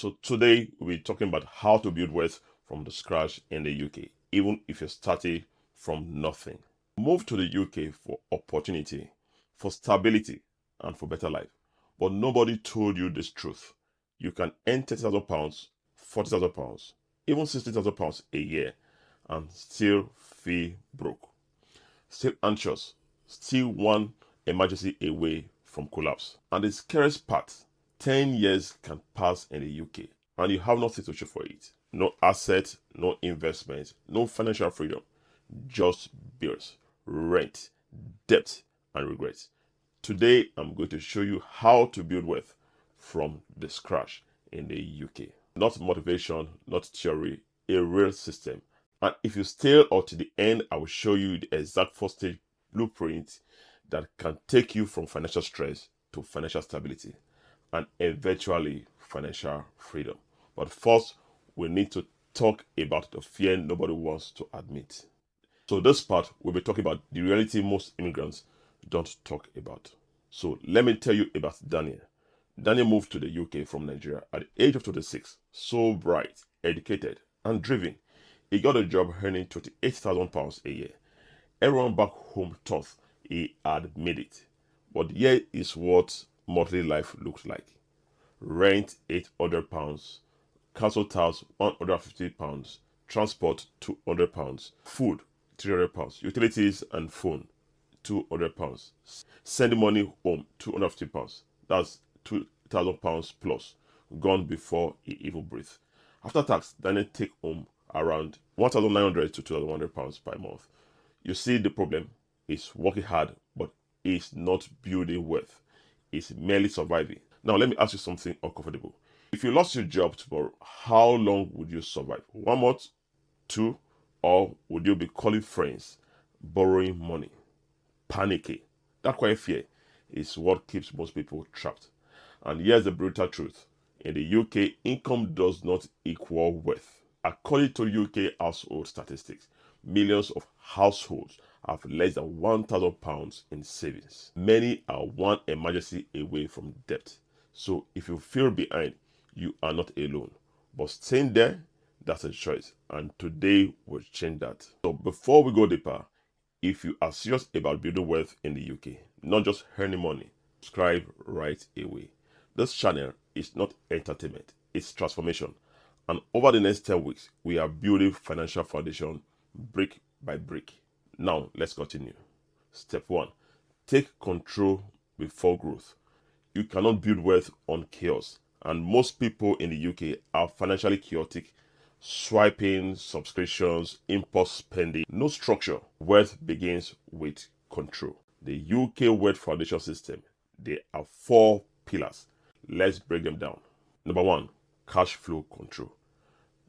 So today we're talking about how to build wealth from the scratch in the UK, even if you're starting from nothing. Move to the UK for opportunity, for stability, and for better life. But nobody told you this truth. You can earn £30,000, £40,000, even £60,000 a year and still feel broke, still anxious, still one emergency away from collapse. And the scariest part, 10 years can pass in the UK and you have nothing to show for it. No asset, no investment, no financial freedom, just bills, rent, debt, and regrets. Today, I'm going to show you how to build wealth from the scratch in the UK. Not motivation, not theory, a real system. And if you stay or to the end, I will show you the exact 4-stage blueprint that can take you from financial stress to financial stability and eventually financial freedom. But first, we need to talk about the fear nobody wants to admit. So this part, we'll be talking about the reality most immigrants don't talk about. So let me tell you about Daniel. Daniel moved to the UK from Nigeria at the age of 26. So bright, educated, and driven. He got a job earning £28,000 a year. Everyone back home thought he had made it. But here is what monthly life looked like. Rent £800, council tax £150, transport £200, food £300, utilities and phone £200, sending money home £250. That's £2,000 plus, gone before he even breathed. After tax, Daniel take home around £1,900 to £2,100 per month. You see the problem is working hard, but it's not building wealth. It's merely surviving. Now let me ask you something uncomfortable. If you lost your job tomorrow, how long would you survive? 1 month, 2, or would you be calling friends, borrowing money, panicking? That quiet fear is what keeps most people trapped. And here's the brutal truth. In the UK, income does not equal wealth. According to UK household statistics, millions of households have less than £1,000 in savings. Many are one emergency away from debt. So if you feel behind, you are not alone. But staying there, that's a choice. And today will change that. So before we go deeper, if you are serious about building wealth in the UK, not just earning money, subscribe right away. This channel is not entertainment, it's transformation. And over the next 10 weeks, we are building financial foundation brick by brick. Now, let's continue. Step 1. Take control before growth. You cannot build wealth on chaos. And most people in the UK are financially chaotic, swiping, subscriptions, impulse spending, no structure. Wealth begins with control. The UK Wealth Foundation System, there are 4 pillars. Let's break them down. Number 1, cash flow control.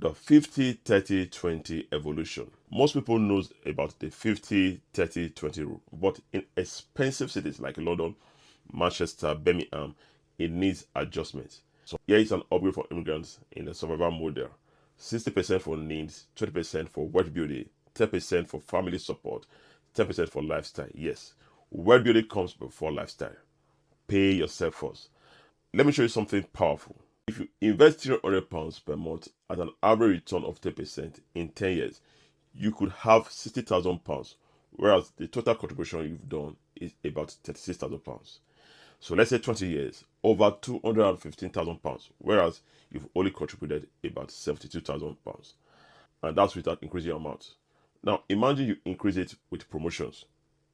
The 50-30-20 evolution. Most people know about the 50-30-20 rule, but in expensive cities like London, Manchester, Birmingham, it needs adjustment. So here is an upgrade for immigrants in the survival model. 60% for needs, 20% for wealth building, 10% for family support, 10% for lifestyle. Yes, wealth building comes before lifestyle. Pay yourself first. Let me show you something powerful. If you invest £300 per month at an average return of 10% in 10 years, you could have £60,000, whereas the total contribution you've done is about £36,000. So let's say 20 years, over £215,000, whereas you've only contributed about £72,000. And that's without increasing your amount. Now imagine you increase it with promotions.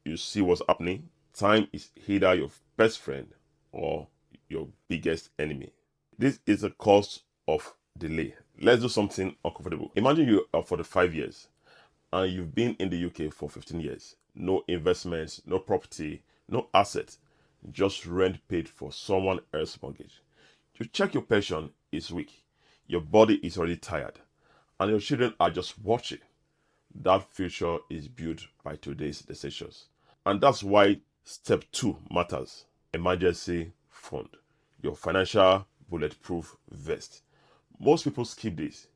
You see what's happening. Time is either your best friend or your biggest enemy. This is the cost of delay. Let's do something uncomfortable. Imagine you are 45 years and you've been in the UK for 15 years. No investments, no property, no asset, just rent paid for someone else's mortgage. You check your pension is weak, your body is already tired, and your children are just watching. That future is built by today's decisions. And that's why step 2 matters. Emergency fund. Your financial bulletproof vest. Most people skip this.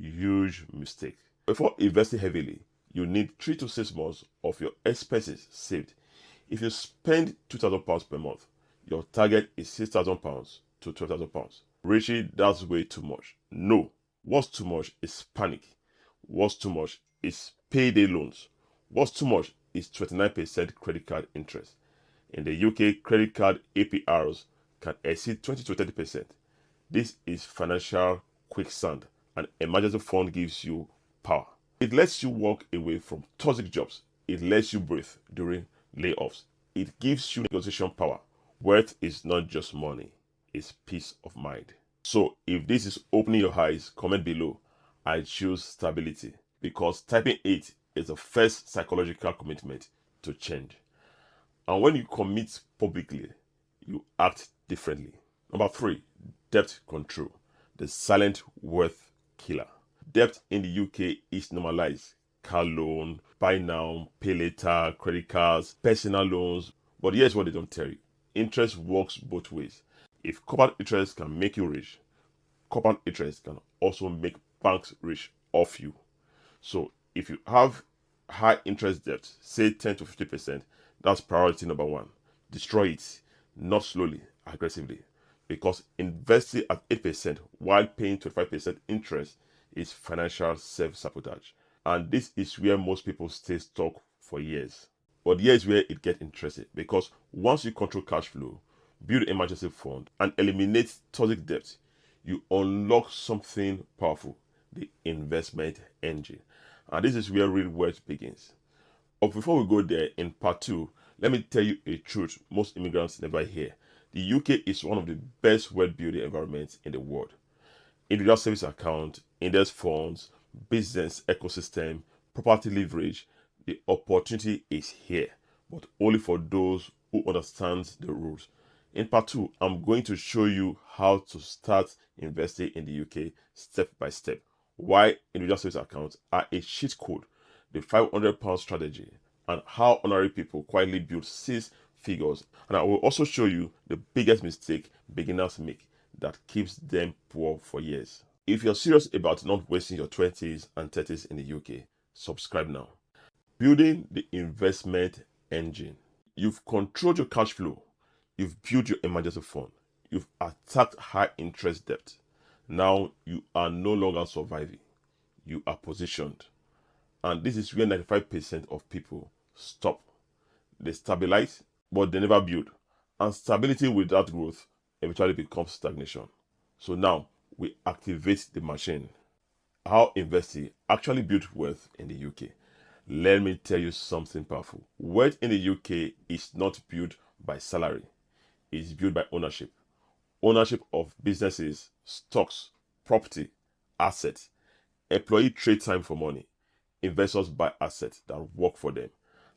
Huge mistake. Before investing heavily, you need 3 to 6 months of your expenses saved. If you spend £2,000 per month, your target is £6,000 to £12,000. Richie, that's way too much. No. What's too much is panic. What's too much is payday loans. What's too much is 29% credit card interest. In the UK, credit card APRs can exceed 20 to 30%. This is financial quicksand. An emergency fund gives you power. It lets you walk away from toxic jobs. It lets you breathe during layoffs. It gives you negotiation power. Wealth is not just money, it's peace of mind. So if this is opening your eyes, comment below. I choose stability because typing it is the first psychological commitment to change. And when you commit publicly, you act differently. Number 3, debt control, the silent wealth killer. Debt in the UK is normalized. Car loan, buy now, pay later, credit cards, personal loans. But here's what they don't tell you. Interest works both ways. If compound interest can make you rich, compound interest can also make banks rich off you. So if you have high interest debt, say 10 to 50%, that's priority number 1. Destroy it, not slowly, aggressively. Because investing at 8% while paying 25% interest is financial self-sabotage. And this is where most people stay stuck for years. But here's where it gets interesting, because once you control cash flow, build an emergency fund, and eliminate toxic debt, you unlock something powerful, the investment engine. And this is where real wealth begins. But before we go there, in part 2, let me tell you a truth most immigrants never hear. The UK is one of the best wealth building environments in the world. Individual savings account, index funds, business ecosystem, property leverage, the opportunity is here, but only for those who understand the rules. In part 2, I'm going to show you how to start investing in the UK step by step, why individual savings accounts are a cheat code, the £500 strategy, and how ordinary people quietly build 6 figures. And I will also show you the biggest mistake beginners make that keeps them poor for years. If you're serious about not wasting your 20s and 30s in the UK, subscribe now. Building the investment engine. You've controlled your cash flow. You've built your emergency fund. You've attacked high interest debt. Now you are no longer surviving. You are positioned. And this is where 95% of people stop. They stabilize, but they never build. And stability without growth eventually becomes stagnation. So now we activate the machine. How investing actually builds wealth in the UK. Let me tell you something powerful. Wealth in the UK is not built by salary. It's built by ownership. Ownership of businesses, stocks, property, assets. Employee trade time for money. Investors buy assets that work for them.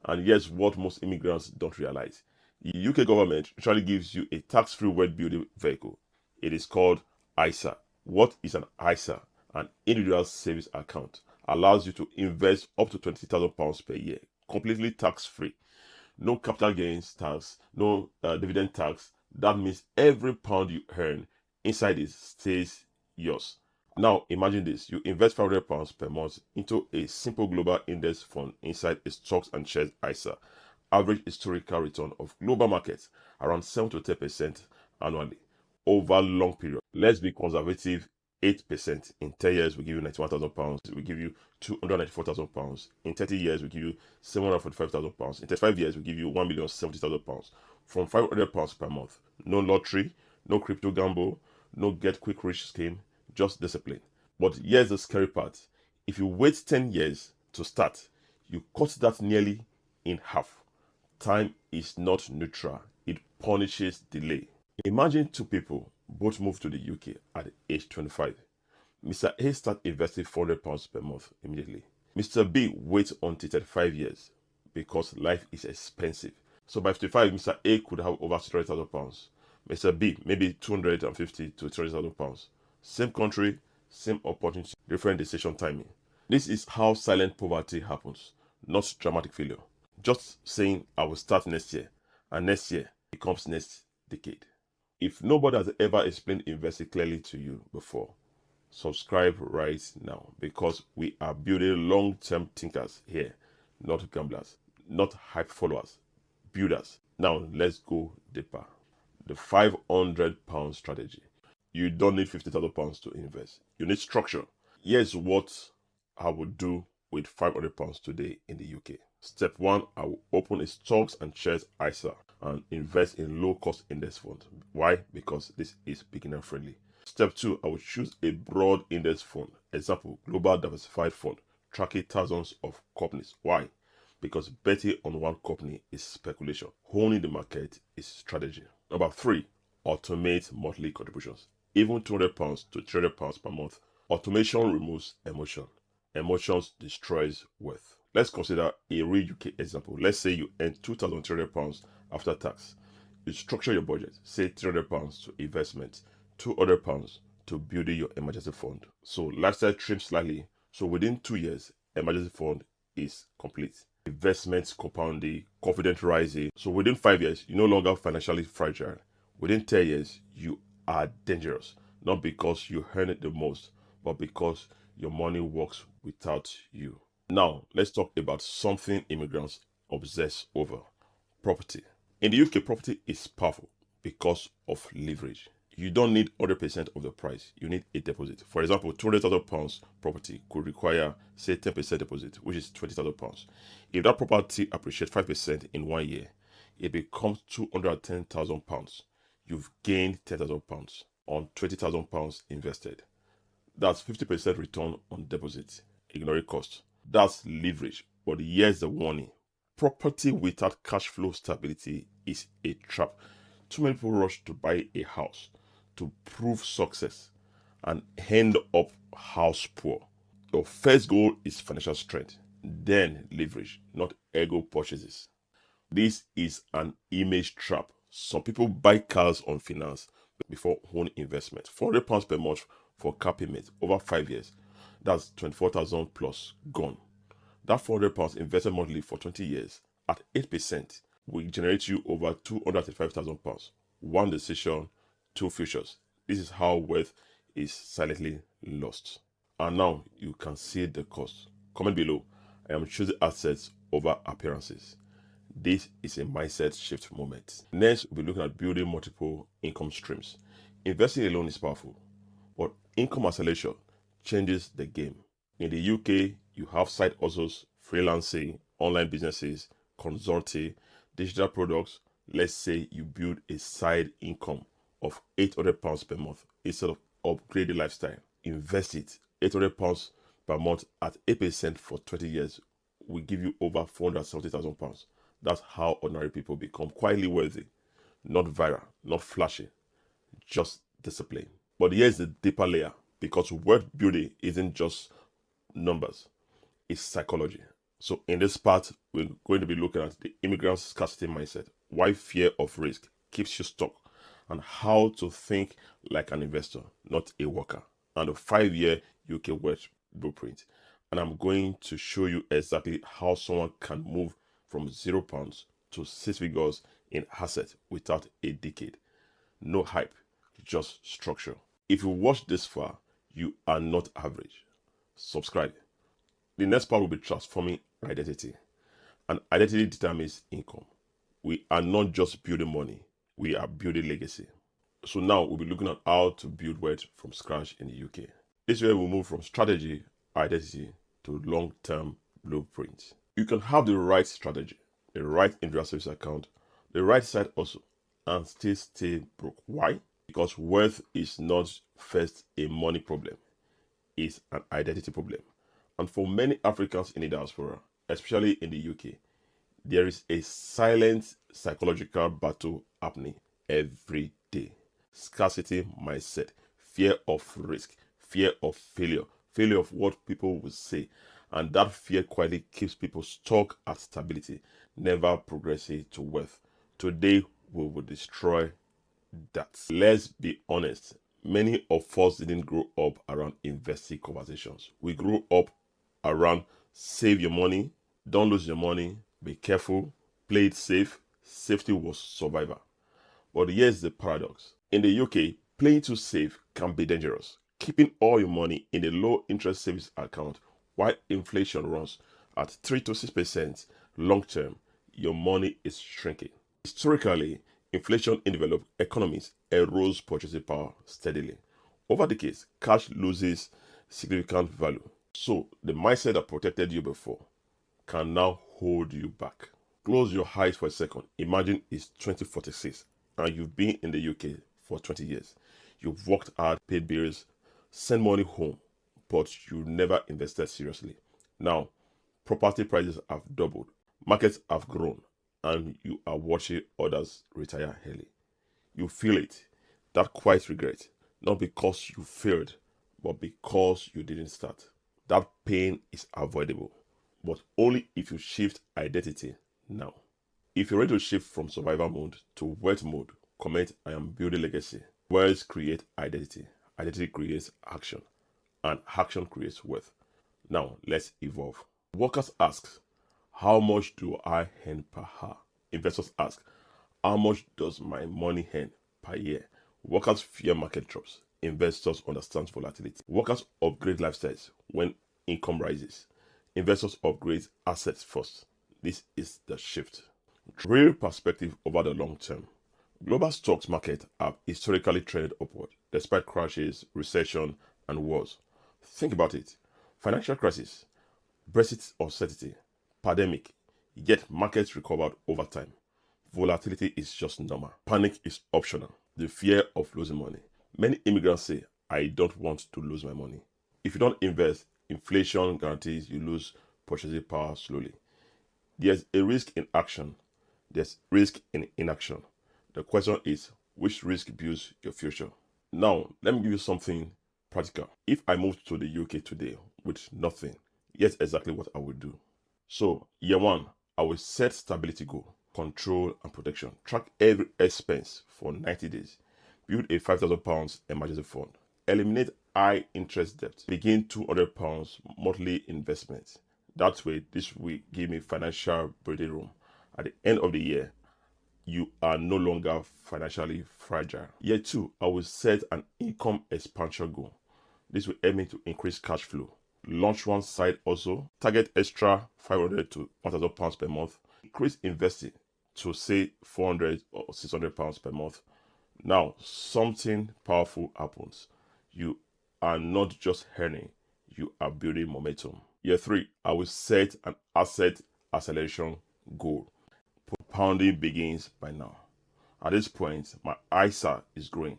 And here's what most immigrants don't realize. The UK government actually gives you a tax-free wealth building vehicle. It is called ISA. What is an ISA? An individual savings account. Allows you to invest up to £20,000 per year, completely tax-free. No capital gains tax, no dividend tax. That means every pound you earn inside it stays yours. Now imagine this, you invest £500 per month into a simple global index fund inside a stocks and shares ISA. Average historical return of global markets around 7 to 10% annually over a long period. Let's be conservative, 8%. In 10 years, we give you £91,000. We give you £294,000. In 30 years, we give you £745,000. In 35 years, we give you £1,070,000 from £500 per month. No lottery, no crypto gamble, no get quick rich scheme, just discipline. But here's the scary part. If you wait 10 years to start, you cut that nearly in half. Time is not neutral. It punishes delay. Imagine 2 people both moved to the UK at age 25. Mr. A starts investing £400 per month immediately. Mr. B waits until 35 years because life is expensive. So by 55, Mr. A could have over £600,000. Mr. B, maybe £250,000 to £300,000. Same country, same opportunity, different decision timing. This is how silent poverty happens, not dramatic failure. Just saying I will start next year, and next year becomes next decade. If nobody has ever explained investing clearly to you before, subscribe right now, because we are building long-term thinkers here, not gamblers, not hype followers, builders. Now let's go deeper. The £500 strategy. You don't need £50,000 to invest. You need structure. Here's what I would do with £500 today in the UK. Step 1, I will open a stocks and shares ISA and invest in low-cost index fund. Why? Because this is beginner friendly. Step 2, I will choose a broad index fund. Example, Global Diversified Fund, tracking thousands of companies. Why? Because betting on one company is speculation. Owning the market is strategy. Number 3, automate monthly contributions. Even £200 to £300 per month. Automation removes emotion. Emotions destroys wealth. Let's consider a real UK example. Let's say you earn £2,300 after tax. You structure your budget, say £300 to investment, £200 to building your emergency fund. So lifestyle trims slightly. So within 2 years, emergency fund is complete. Investments compounding, confidence rising. So within 5 years, you're no longer financially fragile. Within 10 years, you are dangerous. Not because you earn it the most, but because your money works without you. Now, let's talk about something immigrants obsess over: property. In the UK, property is powerful because of leverage. You don't need 100% of the price, you need a deposit. For example, £200,000 property could require, say, 10% deposit, which is £20,000. If that property appreciates 5% in 1 year, it becomes £210,000. You've gained £10,000 on £20,000 invested. That's 50% return on deposit, ignoring cost. That's leverage. But here's the warning: property without cash flow stability is a trap. Too many people rush to buy a house to prove success and end up house poor. Your first goal is financial strength, then leverage, not ego purchases. This is an image trap. Some people buy cars on finance before owning investment. £400 per month for car payment over 5 years. That's 24,000 plus gone. That £400 invested monthly for 20 years at 8% will generate you over £235,000. One decision, two futures. This is how wealth is silently lost. And now you can see the cost. Comment below. I am choosing assets over appearances. This is a mindset shift moment. Next, we'll be looking at building multiple income streams. Investing alone is powerful, but income acceleration changes the game. In the UK, you have side hustles, freelancing, online businesses, consulting, digital products. Let's say you build a side income of £800 per month instead of upgrading lifestyle. Invest it. £800 per month at 8% for 20 years will give you over £470,000. That's how ordinary people become quietly wealthy. Not viral, not flashy, just discipline. But here's the deeper layer, because wealth building isn't just numbers, it's psychology. So in this part, we're going to be looking at the immigrant scarcity mindset, why fear of risk keeps you stuck, and how to think like an investor, not a worker, and a 5-year UK wealth blueprint. And I'm going to show you exactly how someone can move from £0 to 6 figures in assets without a decade. No hype, just structure. If you watched this far, you are not average. Subscribe. The next part will be transforming identity. And identity determines income. We are not just building money, we are building legacy. So now we'll be looking at how to build wealth from scratch in the UK. This way we'll move from strategy, identity to long-term blueprint. You can have the right strategy, the right individual service account, the right side also, and still stay broke. Why? Because wealth is not first a money problem, it's an identity problem. And for many Africans in the diaspora, especially in the UK, there is a silent psychological battle happening every day. Scarcity mindset, fear of risk, fear of failure, fear of what people will say. And that fear quietly keeps people stuck at stability, never progressing to wealth. Today, we will destroy that. Let's be honest. Many of us didn't grow up around investing conversations. We grew up around save your money, don't lose your money, be careful, play it safe. Safety was survival. But here's the paradox. In the UK, playing too safe can be dangerous. Keeping all your money in a low interest savings account while inflation runs at 3 to 6% long term, your money is shrinking. Historically, Inflation in developed economies erodes purchasing power steadily. Over decades, cash loses significant value. So the mindset that protected you before can now hold you back. Close your eyes for a second. Imagine it's 2046 and you've been in the UK for 20 years. You've worked hard, paid bills, sent money home, but you never invested seriously. Now, property prices have doubled, markets have grown, and you are watching others retire early. You feel it, that quiet regret, not because you failed, but because you didn't start. That pain is avoidable, but only if you shift identity now. If you're ready to shift from survival mode to wealth mode, comment I am building legacy. Words create identity, identity creates action, and action creates wealth. Now, let's evolve. Workers ask, how much do I earn per hour? Investors ask, how much does my money earn per year? Workers fear market drops. Investors understand volatility. Workers upgrade lifestyles when income rises. Investors upgrade assets first. This is the shift. Real perspective over the long term. Global stocks market have historically trended upward despite crashes, recession, and wars. Think about it. Financial crisis, Brexit uncertainty, pandemic, yet markets recovered over time. Volatility is just normal. Panic is optional. The fear of losing money. Many immigrants say, I don't want to lose my money. If you don't invest, inflation guarantees you lose purchasing power slowly. There's a risk in action. There's risk in inaction. The question is, which risk builds your future? Now, let me give you something practical. If I moved to the UK today with nothing, here's exactly what I would do. So, year one, I will set stability goal, control and protection. Track every expense for 90 days. Build a £5,000 emergency fund. Eliminate high interest debt. Begin £200 monthly investment. That way, this will give me financial breathing room. At the end of the year, you are no longer financially fragile. Year two, I will set an income expansion goal. This will help me to increase cash flow. Launch one side also. Target extra £500 to £1,000 per month. Increase investing to say £400 or £600 per month. Now, something powerful happens. You are not just earning, you are building momentum. Year three, I will set an asset acceleration goal. Compounding begins by now. At this point, my ISA is growing.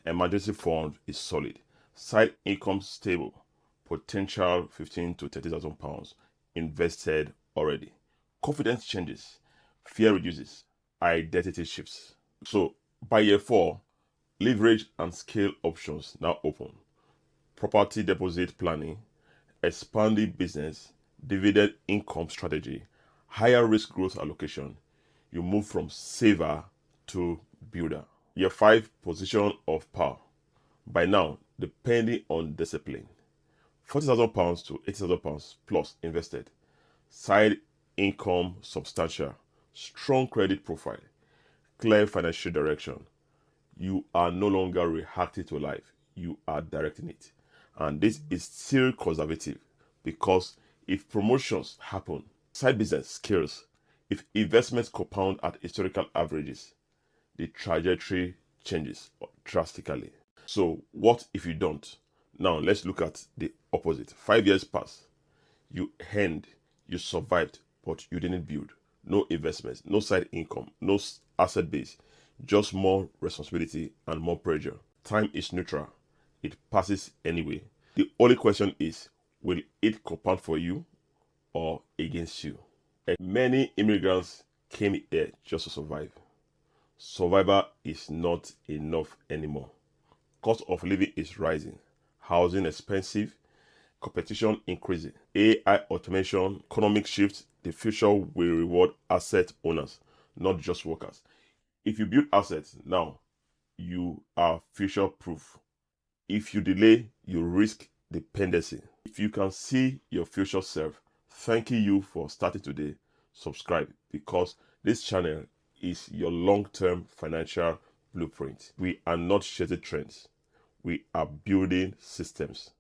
Emergency fund is solid. Side income stable. Potential £15,000 to £30,000 invested already. Confidence changes. Fear reduces. Identity shifts. So, by year four, leverage and scale options now open. Property deposit planning, expanding business, dividend income strategy, higher risk growth allocation. You move from saver to builder. Year five, position of power. By now, depending on discipline, £40,000 to £80,000 plus invested. Side income substantial. Strong credit profile. Clear financial direction. You are no longer reacting to life. You are directing it. And this is still conservative because if promotions happen, side business scales, if investments compound at historical averages, the trajectory changes drastically. So what if you don't? Now let's look at the opposite. 5 years pass. You earned, you survived, but you didn't build. No investments, no side income, no asset base, just more responsibility and more pressure. Time is neutral. It passes anyway. The only question is, will it compound for you or against you? Many immigrants came here just to survive. Survival is not enough anymore. Cost of living is rising. Housing expensive. Competition increasing. AI automation, economic shift. The future will reward asset owners, not just workers. If you build assets now, you are future proof. If you delay, you risk dependency. If you can see your future self, thanking you for starting today, subscribe because this channel is your long-term financial blueprint. We are not chasing trends. We are building systems.